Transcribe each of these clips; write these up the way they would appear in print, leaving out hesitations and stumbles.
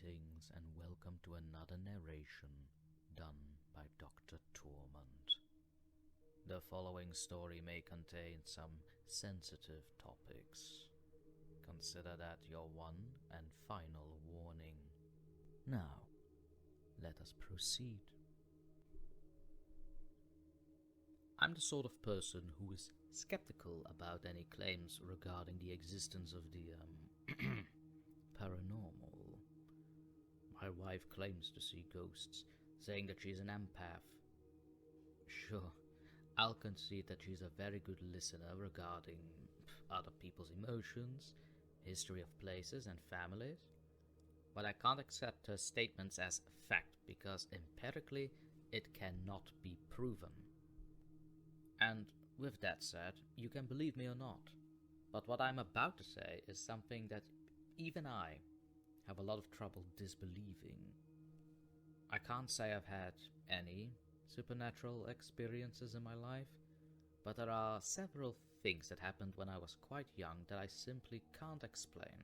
Greetings and welcome to another narration done by Dr. Torment. The following story may contain some sensitive topics. Consider that your one and final warning. Now, let us proceed. I'm the sort of person who is skeptical about any claims regarding the existence of the paranormal. My wife claims to see ghosts, saying that she's an empath. Sure, I'll concede that she's a very good listener regarding other people's emotions, history of places and families, but I can't accept her statements as fact because empirically it cannot be proven. And with that said, you can believe me or not, but what I'm about to say is something that even I have a lot of trouble disbelieving. I can't say I've had any supernatural experiences in my life, but there are several things that happened when I was quite young that I simply can't explain.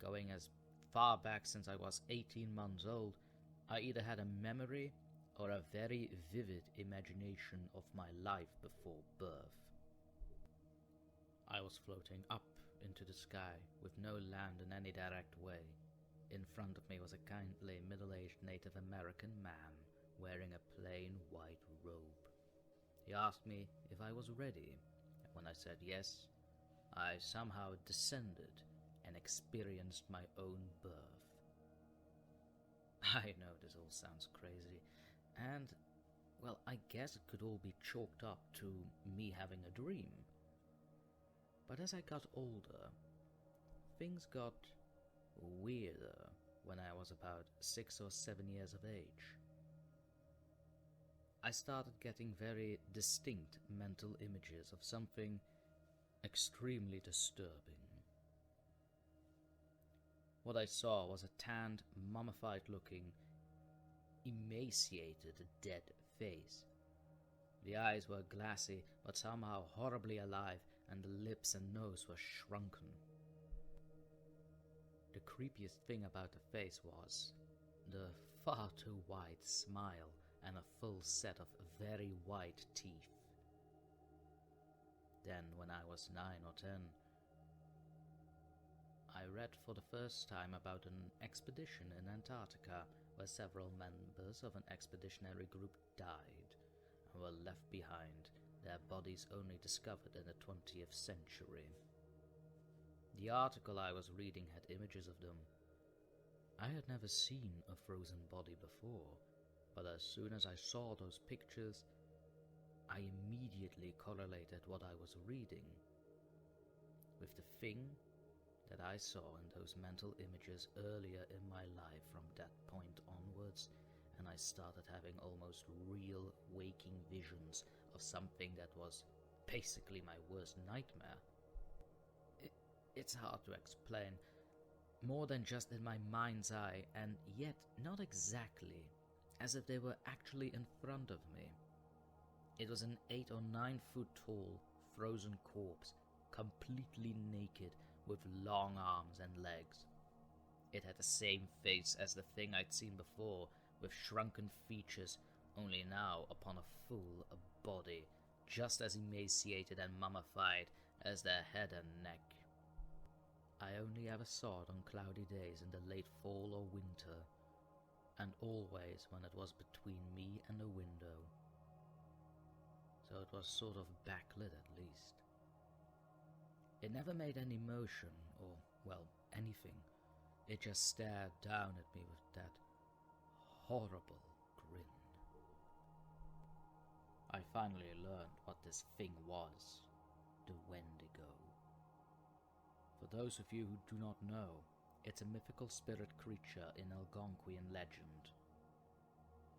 Going as far back since I was 18 months old, I either had a memory or a very vivid imagination of my life before birth. I was floating up into the sky with no land in any direct way. In front of me was a kindly middle-aged Native American man wearing a plain white robe. He asked me if I was ready, and when I said yes, I somehow descended and experienced my own birth. I know this all sounds crazy, and, well, I guess it could all be chalked up to me having a dream. But as I got older, things got weirder when I was about 6 or 7 years of age. I started getting very distinct mental images of something extremely disturbing. What I saw was a tanned, mummified-looking, emaciated, dead face. The eyes were glassy, but somehow horribly alive, and the lips and nose were shrunken. The creepiest thing about the face was the far too wide smile and a full set of very white teeth. Then, when I was 9 or 10, I read for the first time about an expedition in Antarctica where several members of an expeditionary group died and were left behind, their bodies only discovered in the 20th century. The article I was reading had images of them. I had never seen a frozen body before, but as soon as I saw those pictures, I immediately correlated what I was reading with the thing that I saw in those mental images earlier in my life. From that point onwards, and I started having almost real waking visions of something that was basically my worst nightmare. It's hard to explain, more than just in my mind's eye, and yet not exactly, as if they were actually in front of me. It was an 8 or 9 foot tall, frozen corpse, completely naked, with long arms and legs. It had the same face as the thing I'd seen before, with shrunken features, only now upon a full body, just as emaciated and mummified as their head and neck. I only ever saw it on cloudy days in the late fall or winter, and always when it was between me and a window. So it was sort of backlit at least. It never made any motion, or, well, anything. It just stared down at me with that horrible grin. I finally learned what this thing was, the Wendigo. For those of you who do not know, it's a mythical spirit creature in Algonquian legend.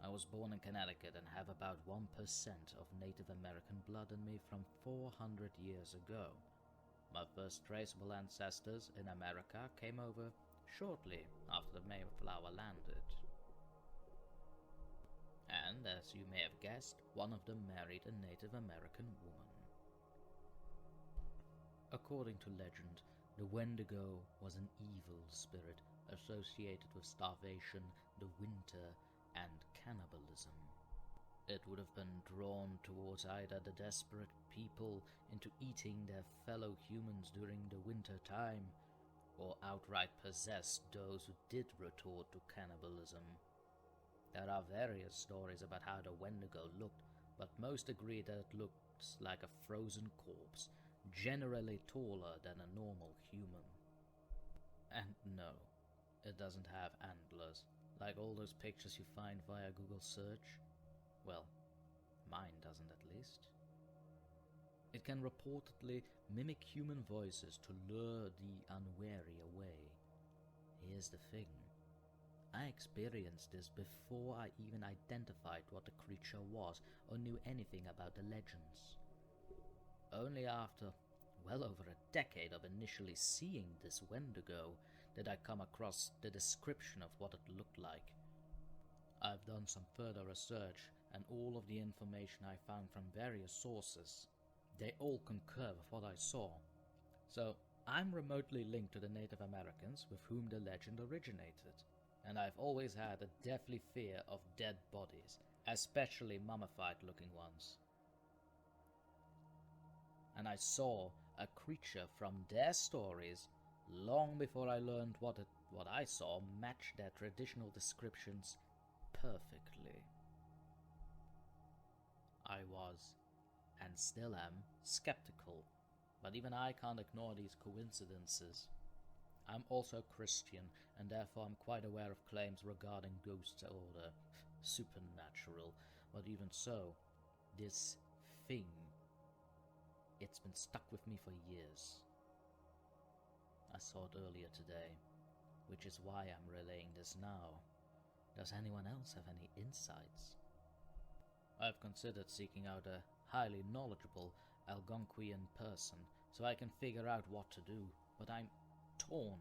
I was born in Connecticut and have about 1% of Native American blood in me from 400 years ago. My first traceable ancestors in America came over shortly after the Mayflower landed. And, as you may have guessed, one of them married a Native American woman. According to legend, The Wendigo was an evil spirit associated with starvation, the winter, and cannibalism. It would have been drawn towards either the desperate people into eating their fellow humans during the winter time, or outright possessed those who did retort to cannibalism. There are various stories about how the Wendigo looked, but most agree that it looks like a frozen corpse, generally taller than a normal human. And no, it doesn't have antlers, like all those pictures you find via Google search. Well, mine doesn't at least. It can reportedly mimic human voices to lure the unwary away. Here's the thing. I experienced this before I even identified what the creature was or knew anything about the legends. Only after well over a decade of initially seeing this Wendigo did I come across the description of what it looked like. I've done some further research, and all of the information I found from various sources, they all concur with what I saw. So I'm remotely linked to the Native Americans with whom the legend originated, and I've always had a deathly fear of dead bodies, especially mummified looking ones. And I saw a creature from their stories long before I learned what I saw matched their traditional descriptions perfectly. I was, and still am, skeptical, but even I can't ignore these coincidences. I'm also Christian, and therefore I'm quite aware of claims regarding ghosts or the supernatural, but even so, this thing, it's been stuck with me for years. I saw it earlier today, which is why I'm relaying this now. Does anyone else have any insights? I've considered seeking out a highly knowledgeable Algonquian person so I can figure out what to do, but I'm torn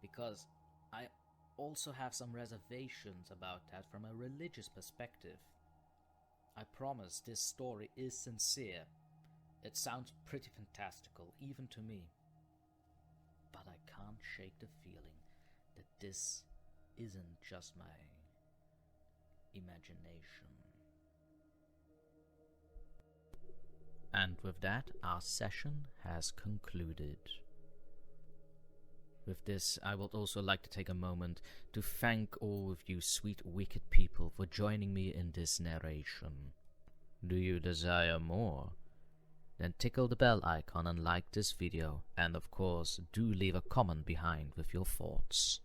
because I also have some reservations about that from a religious perspective. I promise this story is sincere. It sounds pretty fantastical, even to me. But I can't shake the feeling that this isn't just my imagination. And with that, our session has concluded. With this, I would also like to take a moment to thank all of you sweet wicked people for joining me in this narration. Do you desire more? Then tickle the bell icon and like this video, and of course do leave a comment behind with your thoughts.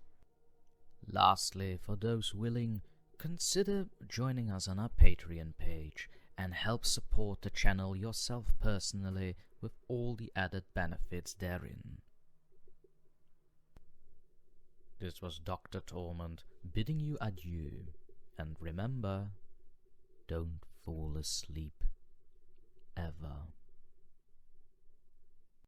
Lastly, for those willing, consider joining us on our Patreon page and help support the channel yourself personally with all the added benefits therein. This was Dr. Torment bidding you adieu, and remember, don't fall asleep ever.